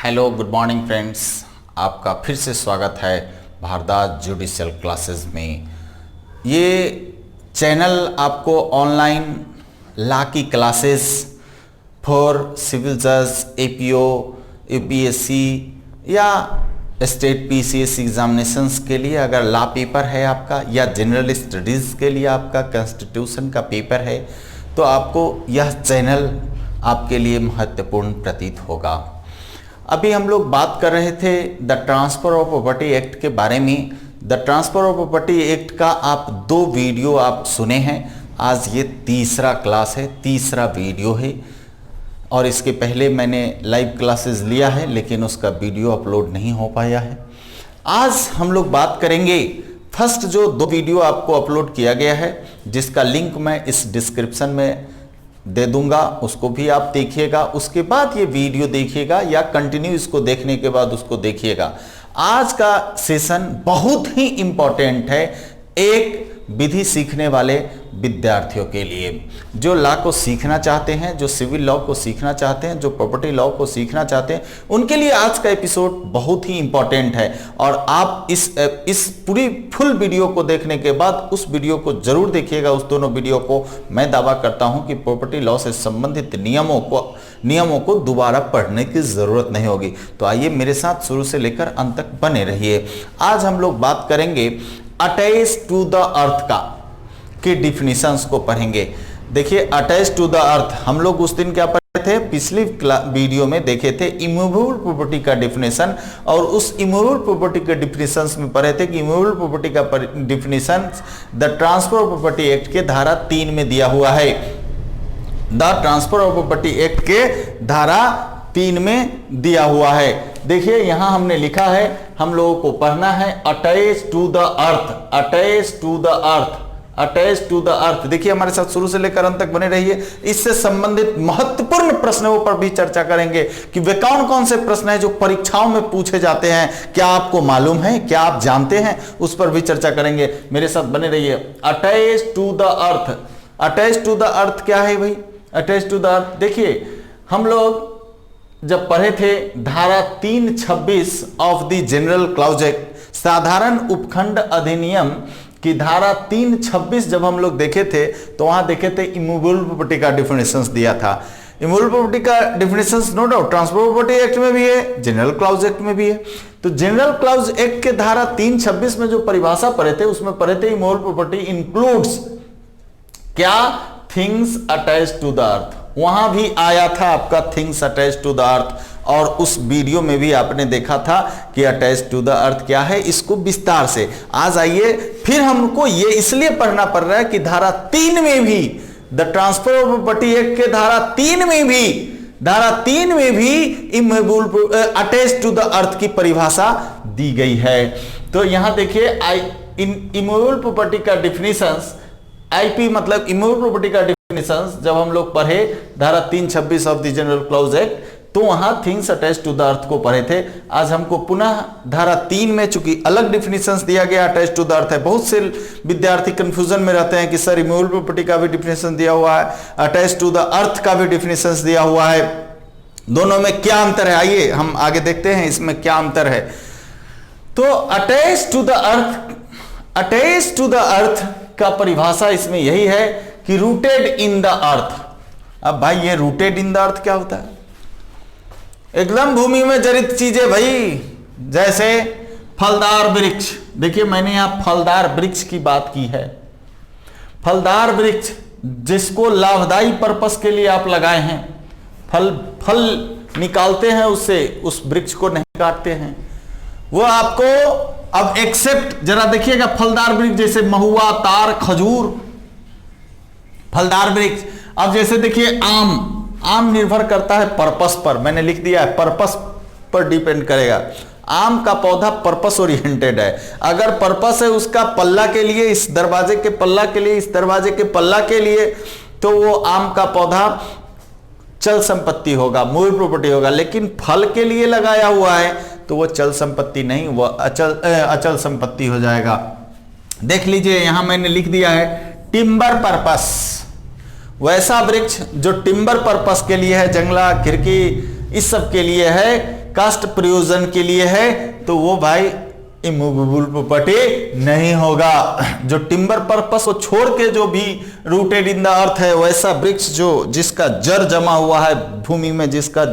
Hello good morning friends, आपका फिर से स्वागत है भारदास जुडिशियल क्लासेस में। ये चैनल आपको ऑनलाइन लॉ की क्लासेस फॉर सिविल जज, एपीओ, यूपीएससी या स्टेट पीसीएस एग्जामिनेशंस के लिए अगर लॉ पेपर है आपका, या जनरल स्टडीज़ के लिए आपका कॉन्स्टिट्यूशन का पेपर है, तो आपको यह चैनल आपके लिए महत्वपूर्ण प्रतीत होगा। अभी हम लोग बात कर रहे थे the transfer of property act के बारे में। The transfer of property act का आप 2 वीडियो आप सुने हैं। आज ये तीसरा क्लास है, तीसरा वीडियो है, और इसके पहले मैंने लाइव क्लासेस लिया है लेकिन उसका वीडियो अपलोड नहीं हो पाया है। आज हम लोग बात करेंगे फर्स्ट जो 2 वीडियो आपको अपलोड किया गया है, जिसका लिंक मैं इस डिस्क्रिप्शन में दे दूंगा, उसको भी आप देखिएगा। उसके बाद ये वीडियो देखिएगा या कंटिन्यू इसको देखने के बाद उसको देखिएगा। आज का सेशन बहुत ही इंपॉर्टेंट है एक विधि सीखने वाले विद्यार्थियों के लिए, जो लॉ को सीखना चाहते हैं, जो सिविल लॉ को सीखना चाहते हैं, जो प्रॉपर्टी लॉ को सीखना चाहते हैं, उनके लिए आज का एपिसोड बहुत ही इंपॉर्टेंट है। और आप इस पूरी फुल वीडियो को देखने के बाद उस वीडियो को जरूर देखिएगा। उस दोनों वीडियो को मैं दावा करता हूं कि प्रॉपर्टी लॉ से संबंधित नियमों को दोबारा पढ़ने की जरूरत नहीं होगी। तो आइए मेरे साथ शुरू से लेकर अंत तक बने रहिए। आज हम लोग बात करेंगे अटैच टू द अर्थ का के डिफिनीशंस को पढ़ेंगे। देखिए, अटैच टू द अर्थ हम लोग उस दिन क्या पढ़े थे, पिछली वीडियो में देखे थे इमूवेबल प्रॉपर्टी का डिफिनीशन, और उस इमूवेबल प्रॉपर्टी के डिफिनीशंस में पढ़े थे कि इमूवेबल प्रॉपर्टी का definition the transfer of property act के धारा 3 में दिया हुआ है। The transfer of property act के धारा 3 में दिया हुआ है। देखिए यहां हमने लिखा है, हम लोगों को पढ़ना है attach to the earth, attach to the earth, attach to the earth. देखिए हमारे साथ शुरू से लेकर अंत तक बने रहिए। इससे संबंधित महत्वपूर्ण प्रश्नों पर भी चर्चा करेंगे कि वे कौन कौन से प्रश्न हैं जो परीक्षाओं में पूछे जाते हैं, क्या आपको मालूम है, क्या आप जानते हैं, उस पर भी चर्चा करेंगे। मेरे साथ बने रहिए। Attach to the earth, attach to the earth क्या है भाई? अटैच टू द अर्थ, देखिए हम लोग जब पढ़े थे धारा 326 of the general clause act, साधारण उपखंड अधिनियम की धारा 326 जब हम लोग देखे थे तो वहां देखे थे इमूवेबल प्रॉपर्टी का डिफिनेशंस दिया था। इमूवेबल प्रॉपर्टी का definitions no doubt transfer property act में भी है, जनरल क्लॉज एक्ट में भी है। तो जनरल क्लॉज एक्ट के धारा 326 में जो परिभाषा पढ़े थे उसमें पढ़े थे इमूवेबल प्रॉपर्टी इंक्लूड्स क्या, things attach to the earth. वहां भी आया था आपका things attach to the earth, और उस वीडियो में भी आपने देखा था कि अटैच टू द अर्थ क्या है, इसको विस्तार से। आज आइए फिर हमको ये इसलिए पढ़ना पड़ रहा है कि धारा 3 में भी, the transfer of property act के धारा 3 में भी immovable attach to the earth की परिभाषा दी गई है। तो यहां देखिए इमूवेबल प्रॉपर्टी का डिफिनीशंस, आईपी मतलब इमूवेबल प्रॉपर्टी का डिफिनीशंस जब हम लोग पढ़े धारा 326 of the general clause act, तो वहां things attach to the earth को पढ़े थे। आज हमको पुनः धारा 3 में चूंकि अलग डिफिनीशंस दिया गया, अटैच टू द अर्थ है। बहुत से विद्यार्थी कंफ्यूजन में रहते हैं कि सर इमूवेबल प्रॉपर्टी का भी डिफिनीशन दिया हुआ है, अटैच टू द अर्थ का भी डिफिनीशंस दिया हुआ है, दोनों में क्या अंतर है? आइए हम आगे देखते हैं इसमें क्या अंतर है। तो attach to the earth, attach to the earth का परिभाषा इसमें यही है कि रूटेड इन द अर्थ। अब भाई ये रूटेड इन द अर्थ क्या होता है? एकदम भूमि में जड़ित चीजें भाई, जैसे फलदार वृक्ष। देखिए मैंने यहां फलदार वृक्ष की बात की है। फलदार वृक्ष जिसको लाभदायी पर्पस के लिए आप लगाए हैं, फल निकालते हैं उससे, उस वृक्ष को नहीं काटते हैं, वो आपको अब एक्सेप्ट जरा देखिएगा, फलदार वृक्ष जैसे महुआ, तार, खजूर, फलदार वृक्ष। अब जैसे देखिए आम निर्भर करता है पर्पस पर, मैंने लिख दिया है पर्पस पर डिपेंड करेगा। आम का पौधा पर्पस ओरिएंटेड है। अगर पर्पस है उसका पल्ला के लिए, इस दरवाजे के पल्ला के लिए, इस दरवाजे के पल्ला के लिए, तो वो आम का पौधा चल संपत्ति होगा, मूवेबल प्रॉपर्टी होगा। लेकिन फल के लिए लगाया हुआ है तो वो चल संपत्ति नहीं, वो अचल संपत्ति हो जाएगा। देख लीजिए यहां मैंने लिख दिया है टिम्बर पर्पस, वैसा वृक्ष जो टिम्बर पर्पस के लिए है, जंगला, खिड़की इस सब के लिए है, कास्ट प्रयोजन के लिए है, तो वो भाई इमूवेबल प्रॉपर्टी नहीं होगा। जो टिम्बर पर्पस को छोड़ के जो भी रूटेड इन द अर्थ है, वैसा वृक्ष जो जिसका जड़ जमा हुआ है भूमि में, जिसका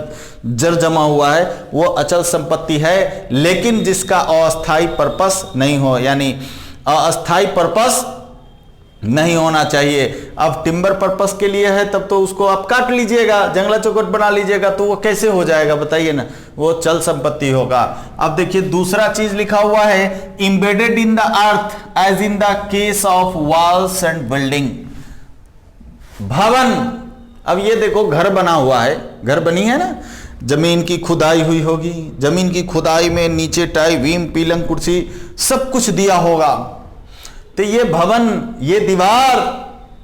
जड़ जमा हुआ है वो अचल संपत्ति है, लेकिन जिसका अस्थायी पर्पस नहीं हो, यानी अस्थायी पर्पस नहीं होना चाहिए। अब टिम्बर पर्पस के लिए है तब तो उसको आप काट लीजिएगा, जंगला चौकट बना लीजिएगा, तो वो कैसे हो जाएगा बताइए ना, वो चल संपत्ति होगा। अब देखिए दूसरा चीज लिखा हुआ है, embedded in the earth as in the case of walls and building, भवन। अब ये देखो घर बना हुआ है, घर बनी है ना, जमीन की खुदाई हुई होगी, जमीन की खुदाई में नीचे टाई बीम पीलंग कुर्सी सब कुछ दिया होगा, तो ये भवन, ये दीवार,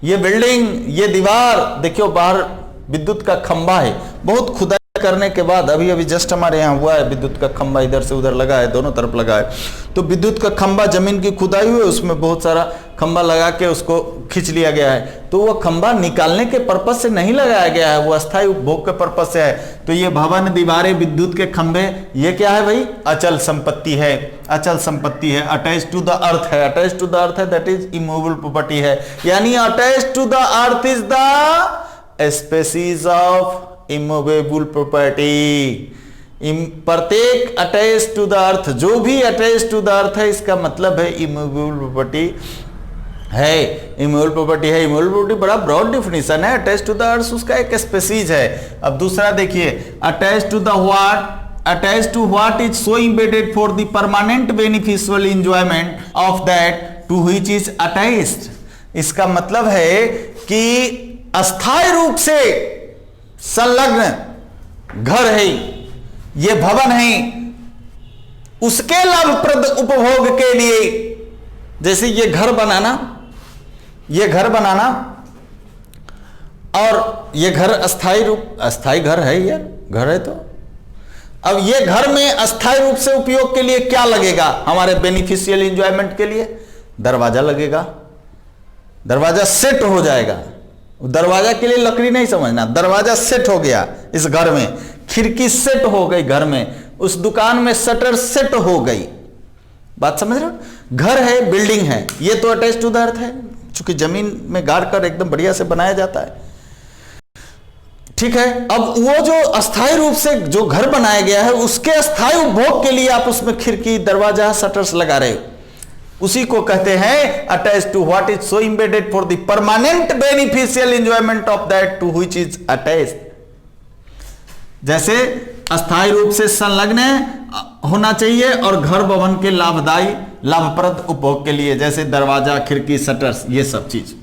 ये बिल्डिंग, ये दीवार, देखियो बाहर विद्युत का खंभा है, बहुत खुदाई करने के बाद अभी अभी जस्ट हमारे यहाँ हुआ है, विद्युत का खंभा इधर से उधर लगा है, दोनों तरफ लगा है, तो विद्युत का खंभा जमीन की खुदाई हुई, उसमें बहुत सारा खंभा लगा के उसको खींच लिया गया है, तो वो खंभा निकालने के पर्पज से नहीं लगाया गया है, वो अस्थायी उपभोग के पर्पज से है। तो ये भवन, दीवारें, विद्युत के खंभे, ये क्या है भाई, अचल संपत्ति है, अचल संपत्ति है, अटैच टू द अर्थ है, अटैच टू द अर्थ है, दैट इज इमूवेबल प्रॉपर्टी है, यानी attach to the earth is the species of immovable property. प्रत्येक अटैच टू द अर्थ, जो भी अटैच टू द अर्थ है, इसका मतलब है इमूवेबल प्रॉपर्टी है, इमूवेबल प्रॉपर्टी है। इमूवेबल प्रॉपर्टी बड़ा ब्रॉड डिफिनेशन है, अटैच टू द अर्थ उसका एक स्पीशीज है। अब दूसरा देखिए, attach to the what, attach to what is so embedded for the permanent beneficial enjoyment of that to which is attached. इसका मतलब है कि अस्थायी रूप से संलग्न घर है, ये भवन है, उसके लाभप्रद उपभोग के लिए, जैसे ये घर बनाना, ये घर बनाना, और ये घर अस्थायी रूप, अस्थायी घर है, ये घर है, तो अब ये घर में अस्थायी रूप से उपयोग के लिए क्या लगेगा, हमारे बेनिफिशियल एंजॉयमेंट के लिए दरवाजा लगेगा, दरवाजा सेट हो जाएगा, दरवाजा के लिए लकड़ी नहीं समझना, दरवाजा सेट हो गया इस घर में, खिड़की सेट हो गई घर में, उस दुकान में शटर सेट हो गई, बात समझ रहे हो, घर है, बिल्डिंग है, ये तो अटैच टू द अर्थ है, चूंकि जमीन में गाड़ कर एकदम बढ़िया से बनाया जाता है, ठीक है। अब वो जो अस्थायी रूप से जो घर बनाया गया है, उसके अस्थायी उपभोग के लिए आप उसमें खिड़की, दरवाजा, शटर्स लगा रहे हो, उसी को कहते हैं attach to what is so embedded for the permanent beneficial enjoyment of that to which is attached. जैसे अस्थायी रूप से संलग्न होना चाहिए और घर भवन के लाभदायी, लाभप्रद उपभोग के लिए, जैसे दरवाजा, खिड़की, शटर्स, ये सब चीज,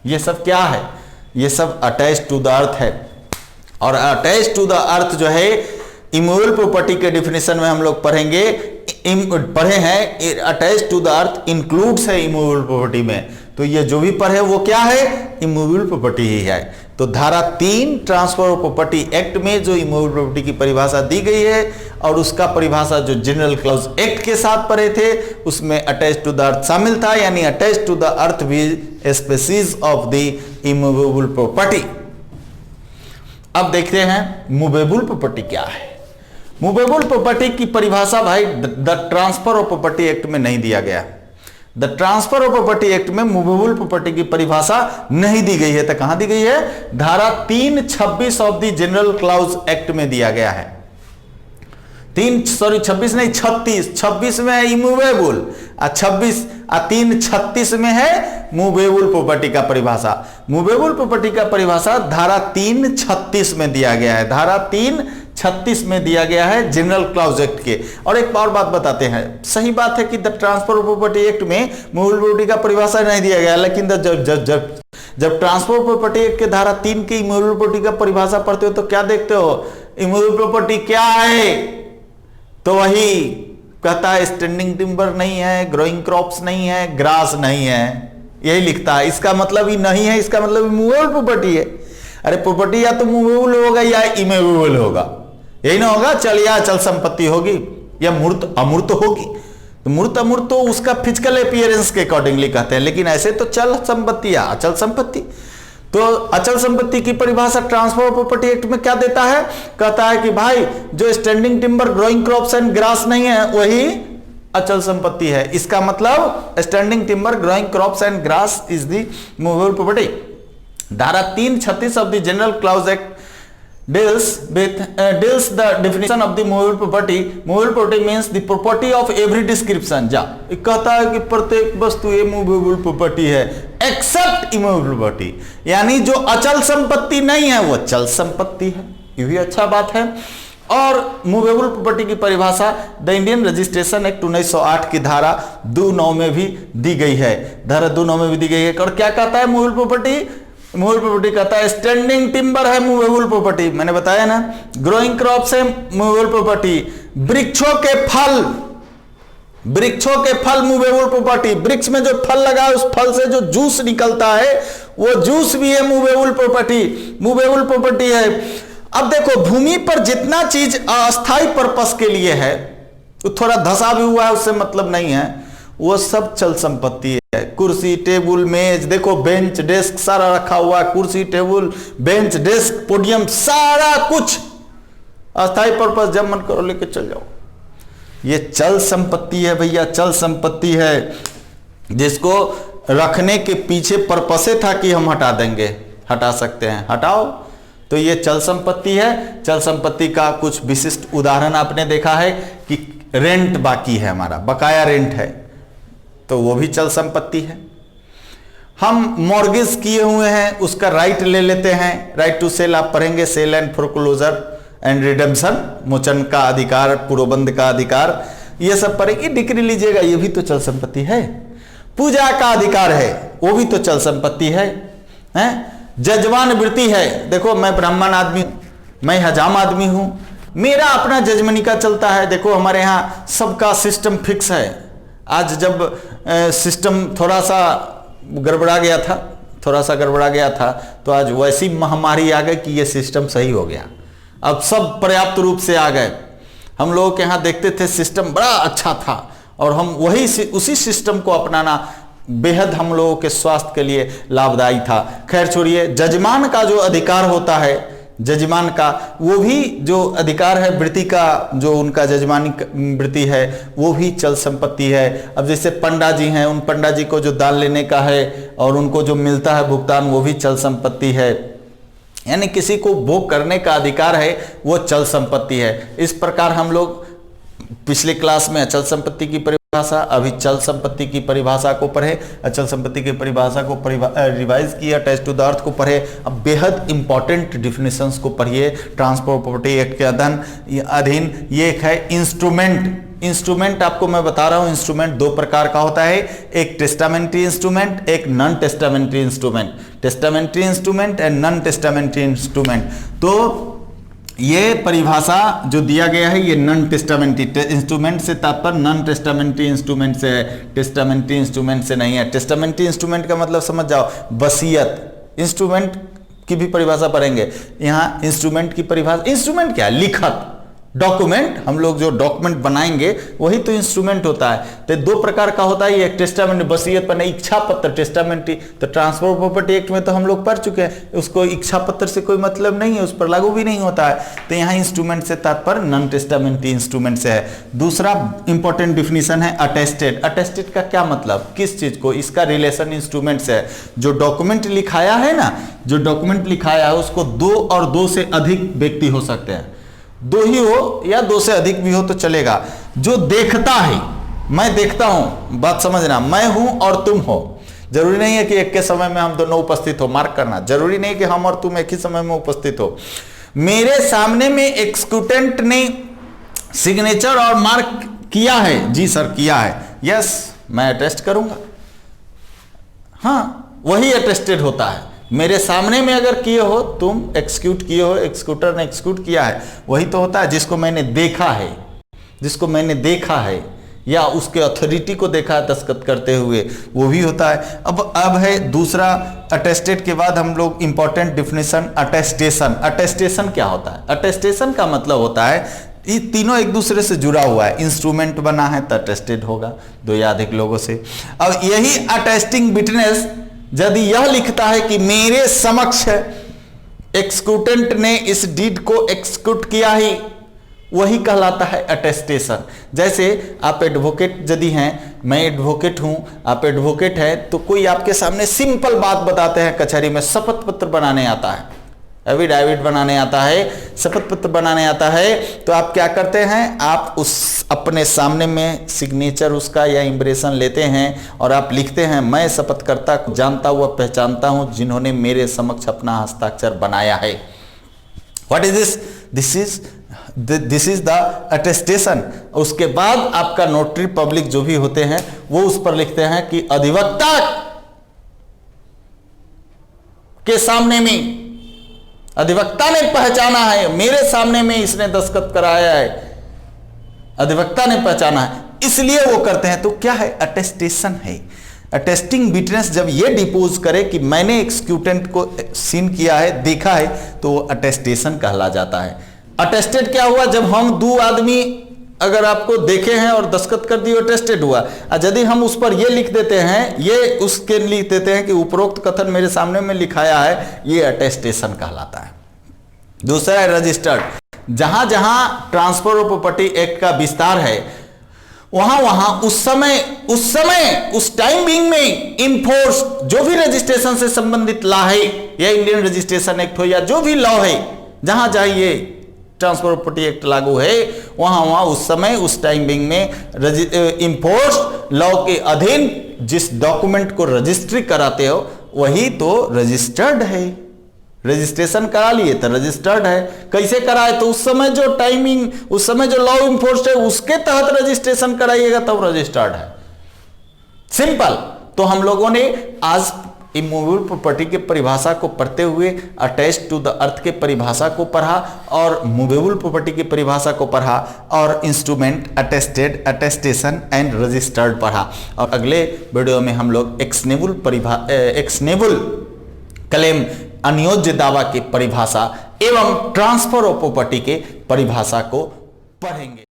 ये सब क्या है, ये सब अटैच टू द अर्थ है। और अटैच टू द अर्थ जो है इमूवेबल प्रॉपर्टी के डिफिनेशन में हम लोग पढ़ेंगे, पढ़े हैं, attach to the earth includes है इमूवेबल प्रॉपर्टी में, तो ये जो भी पढ़े वो क्या है, इमूवेबल प्रॉपर्टी ही है। तो धारा 3 ट्रांसफर ऑफ प्रॉपर्टी एक्ट में जो इमूवेबल प्रॉपर्टी की परिभाषा दी गई है, और उसका परिभाषा जो जनरल क्लॉज एक्ट के साथ पढ़े थे, उसमें अटैच टू द अर्थ शामिल था, यानी अटैच टू द अर्थ भी species of the immovable property. अब देखते हैं मूवेबल प्रॉपर्टी क्या है। मूवेबल प्रॉपर्टी की परिभाषा भाई the transfer of property act में नहीं दिया गया। The transfer of property act में मूवेबल प्रॉपर्टी की परिभाषा नहीं दी गई है, तो कहां दी गई है, धारा 326 of the general clause act में दिया गया है। 36 में है इमूवेबल, 336 में है मूवेबल प्रॉपर्टी का परिभाषा। मूवेबल प्रॉपर्टी का परिभाषा धारा 336 में दिया गया है, धारा 336 में दिया गया है जनरल क्लॉज एक्ट के। और एक और बात बताते हैं, सही बात है कि the transfer of property act में मूवेबल प्रॉपर्टी का परिभाषा नहीं दिया गया, लेकिन जब ट्रांसफर ऑफ प्रॉपर्टी एक्ट के धारा 3 की इमूवेबल प्रॉपर्टी का परिभाषा पढ़ते हो तो क्या देखते हो, इमूवेबल प्रॉपर्टी क्या है, तो वही कहता है स्टैंडिंग टिम्बर नहीं है, ग्रोइंग क्रॉप्स नहीं है, ग्रास नहीं है, यही लिखता है। इसका मतलब ही नहीं है, इसका मतलब मूवेबल प्रॉपर्टी है। अरे प्रॉपर्टी या तो मूवेबल होगा या इमूवेबल होगा, यही ना होगा, चल या अचल संपत्ति होगी या मूर्त अमूर्त होगी। तो मूर्त अमूर्त तो उसका फिजिकल अपीयरेंस के अकॉर्डिंगली कहते हैं, लेकिन ऐसे तो चल संपत्ति या अचल संपत्ति। तो अचल संपत्ति की परिभाषा ट्रांसफर प्रॉपर्टी एक्ट में क्या देता है, कहता है कि भाई जो standing timber, growing crops and grass नहीं है वही अचल संपत्ति है। इसका मतलब standing timber, growing crops and grass is the movable property. धारा 336 of the general clause act deals the definition of the movable property. Movable property means the property of every description. जा कहता है कि प्रत्येक वस्तु ये मूवेबल प्रॉपर्टी है accept immovable property, यानी जो अचल संपत्ति नहीं है वो चल संपत्ति है। ये भी अच्छा बात है। और मूवेबल प्रॉपर्टी की परिभाषा द इंडियन रजिस्ट्रेशन एक्ट 1908 की धारा 2(9) में भी दी गई है। धारा 2(9) में भी दी गई है। और क्या कहता है मूवेबल प्रॉपर्टी? मूवेबल प्रॉपर्टी कहता है स्टैंडिंग टिम्बर है मूवेबल प्रॉपर्टी, मैंने बताया ना। ग्रोइंग क्रॉप्स है मूवेबल प्रॉपर्टी। वृक्षों के फल मूवेबल प्रॉपर्टी। वृक्ष में जो फल लगा है उस फल से जो जूस निकलता है वो जूस भी है मूवेबल प्रॉपर्टी है। अब देखो, भूमि पर जितना चीज अस्थायी पर्पस के लिए है, तो थोड़ा धसा भी हुआ है उससे मतलब नहीं है, वो सब चल संपत्ति है। कुर्सी, टेबल, मेज, देखो बेंच, डेस्क सारा रखा हुआ है। कुर्सी, टेबल, बेंच, डेस्क, पोडियम, सारा कुछ अस्थायी पर्पस, जब मन करो लेके चल जाओ। ये चल संपत्ति है भैया, चल संपत्ति है, जिसको रखने के पीछे पर्पसे था कि हम हटा देंगे, हटा सकते हैं, हटाओ। तो ये चल संपत्ति है। चल संपत्ति का कुछ विशिष्ट उदाहरण आपने देखा है कि रेंट बाकी है, हमारा बकाया रेंट है, तो वो भी चल संपत्ति है। हम मॉर्गेज किए हुए हैं, उसका राइट ले लेते हैं, राइट टू सेल आप पढ़ेंगे, sale and foreclosure and redemption, मोचन का अधिकार, पूर्वबंध का अधिकार, ये सब पढ़ेंगे। डिक्री लीजिएगा, ये भी तो चल संपत्ति है। पूजा का अधिकार है, वो भी तो चल संपत्ति है। जजमान वृत्ति है, देखो मैं ब्राह्मण आदमी हूं, मैं हजाम आदमी हूं, मेरा अपना जजमनिका चलता है। देखो हमारे यहाँ सबका सिस्टम फिक्स है। आज जब सिस्टम थोड़ा सा गड़बड़ा गया था, तो आज वैसी महामारी आ गई कि ये सिस्टम सही हो गया। अब सब पर्याप्त रूप से आ गए। हम लोग के यहाँ देखते थे सिस्टम बड़ा अच्छा था, और हम उसी सिस्टम को अपनाना बेहद हम लोगों के स्वास्थ्य के लिए लाभदायी था। खैर छोड़िए, जजमान का जो अधिकार होता है, जजमान का वो भी जो अधिकार है, वृत्ति का जो उनका जजमानी वृत्ति है, वो भी चल संपत्ति है। अब जैसे पंडा जी हैं, उन पंडा जी को जो दान लेने का है और उनको जो मिलता है भुगतान, वो भी चल संपत्ति है। यानी किसी को भोग करने का अधिकार है, वो चल संपत्ति है। इस प्रकार हम लोग पिछले क्लास में अचल संपत्ति की परिभाषा, अभी चल संपत्ति की परिभाषा को पढ़े, अचल संपत्ति की परिभाषा को रिवाइज किया, टेस्ट टू द अर्थ को पढ़े। अब बेहद इंपॉर्टेंट डिफिनेशंस को पढ़िए ट्रांसफर प्रॉपर्टी एक्ट के अधीन। ये एक है इंस्ट्रूमेंट। आपको मैं बता रहा हूं, इंस्ट्रूमेंट दो प्रकार का होता है, एक टेस्टामेंट्री इंस्ट्रूमेंट, एक non testamentary instrument. Testamentary instrument and non testamentary instrument. तो ये परिभाषा जो दिया गया है, ये नॉन टेस्टामेंट्री इंस्ट्रूमेंट से तात्पर्य नॉन टेस्टामेंट्री इंस्ट्रूमेंट से है, टेस्टामेंट्री इंस्ट्रूमेंट से नहीं है। टेस्टामेंट्री इंस्ट्रूमेंट का मतलब समझ जाओ, वसीयत। इंस्ट्रूमेंट की भी परिभाषा पढ़ेंगे। यहाँ इंस्ट्रूमेंट की परिभाषा, इंस्ट्रूमेंट क्या है? लिखत, डॉक्यूमेंट। हम लोग जो डॉक्यूमेंट बनाएंगे वही तो इंस्ट्रूमेंट होता है। तो दो प्रकार का होता है, एक टेस्टामेंट, वसीयत पर, इच्छा पत्र, टेस्टामेंट्री। तो ट्रांसफर प्रॉपर्टी एक्ट में तो हम लोग पढ़ चुके हैं, उसको इच्छा पत्र से कोई मतलब नहीं है, उस पर लागू भी नहीं होता है। तो यहाँ इंस्ट्रूमेंट से तात्पर्य नॉन टेस्टामेंट्री इंस्ट्रूमेंट से है। दूसरा इंपॉर्टेंट डिफिनीशन है अटेस्टेड। अटेस्टेड का क्या मतलब, किस चीज को? इसका रिलेशन इंस्ट्रूमेंट से है। जो डॉक्यूमेंट लिखाया है ना, जो डॉक्यूमेंट लिखाया है उसको दो और दो से अधिक व्यक्ति हो सकते हैं, दो ही हो या दो से अधिक भी हो तो चलेगा। जो देखता है, मैं देखता हूं, बात समझना, मैं हूं और तुम हो। जरूरी नहीं है कि एक के समय में हम दोनों उपस्थित हो, मार्क करना। जरूरी नहीं कि हम और तुम एक ही समय में उपस्थित हो। मेरे सामने में एक्सक्यूटेंट ने सिग्नेचर और मार्क किया है, जी सर किया है, यस मैं अटेस्ट करूंगा। हाँ, वही अटेस्टेड होता है। मेरे सामने में अगर किए हो, तुम एक्सक्यूट किए हो, एक्सक्यूटर ने एक्सक्यूट किया है, वही तो होता है। जिसको मैंने देखा है, या उसके अथॉरिटी को देखा है दस्तखत करते हुए, वो भी होता है। अब है दूसरा, अटेस्टेड के बाद हम लोग इंपॉर्टेंट डिफिनेशन अटेस्टेशन। अटेस्टेशन क्या होता है? अटेस्टेशन का मतलब होता है, ये तीनों एक दूसरे से जुड़ा हुआ है। इंस्ट्रूमेंट बना है तो अटेस्टेड होगा दो या अधिक लोगों से। अब यही अटेस्टिंग विटनेस यदि यह लिखता है कि मेरे समक्ष एक्सक्यूटेंट ने इस डीड को एक्सक्यूट किया ही, वही कहलाता है अटेस्टेशन। जैसे आप एडवोकेट यदि हैं, मैं एडवोकेट हूं, आप एडवोकेट हैं, तो कोई आपके सामने सिंपल बात बताते हैं कचहरी में, शपथ पत्र बनाने आता है, एफिडेविट बनाने आता है, शपथ पत्र बनाने आता है, तो आप क्या करते हैं, आप उस अपने सामने में सिग्नेचर उसका या इम्प्रेशन लेते हैं और आप लिखते हैं, मैं शपथकर्ता को जानता हुआ पहचानता हूं जिन्होंने मेरे समक्ष अपना हस्ताक्षर बनाया है। What is this? This is the attestation. उसके बाद आपका नोटरी पब्लिक जो भी होते हैं वो उस पर लिखते हैं कि अधिवक्ता के सामने में, अधिवक्ता ने पहचाना है, मेरे सामने में इसने दस्तखत कराया है, अधिवक्ता ने पहचाना है, इसलिए वो करते हैं। तो क्या है? अटेस्टेशन है। अटेस्टिंग विटनेस जब ये डिपोज करे कि मैंने एक्सक्यूटेंट को सीन किया है, देखा है, तो वो अटेस्टेशन कहला जाता है। अटेस्टेड क्या हुआ? जब हम दो आदमी अगर आपको देखे हैं और दस्तखत कर दिए, अटेस्टेड हुआ। यदि हम उस पर ये लिख देते हैं, ये उसके लिख देते हैं कि उपरोक्त कथन मेरे सामने में लिखाया है, ये अटेस्टेशन कहलाता है। दूसरा है रजिस्टर्ड। जहां जहां ट्रांसफर ऑफ प्रॉपर्टी एक्ट का विस्तार है, वहां वहां उस टाइम बीइंग में इनफोर्स जो भी रजिस्ट्रेशन से संबंधित लॉ है, या इंडियन रजिस्ट्रेशन एक्ट हो या जो भी लॉ है, जहां जहां ये ट्रांसफर ऑफ प्रॉपर्टी एक्ट लागू है, वहां उस समय उस टाइम बीइंग में इम्पोर्स लॉ के अधीन जिस डॉक्यूमेंट को रजिस्ट्री कराते हो वही तो रजिस्टर्ड है। रजिस्ट्रेशन करा लिए तो रजिस्टर्ड है। कैसे कराए? तो उस समय जो टाइमिंग, उस समय जो लॉ इन्फोर्स्ड है उसके तहत रजिस्ट्रेशन कराइएगा तब रजिस्टर्ड है। सिंपल। तो हम लोगों ने आज इमूवेबल प्रॉपर्टी के परिभाषा को पढ़ते हुए अटैच्ड टू द अर्थ के परिभाषा को पढ़ा और मूवेबल प्रॉपर्टी की परिभाषा को पढ़ा और instrument, attested, attestation and registered पढ़ा। और अगले वीडियो में हम लोग एक्सनेबल क्लेम, अनियोज्य दावा की परिभाषा एवं ट्रांसफर ऑफ प्रॉपर्टी के परिभाषा को पढ़ेंगे।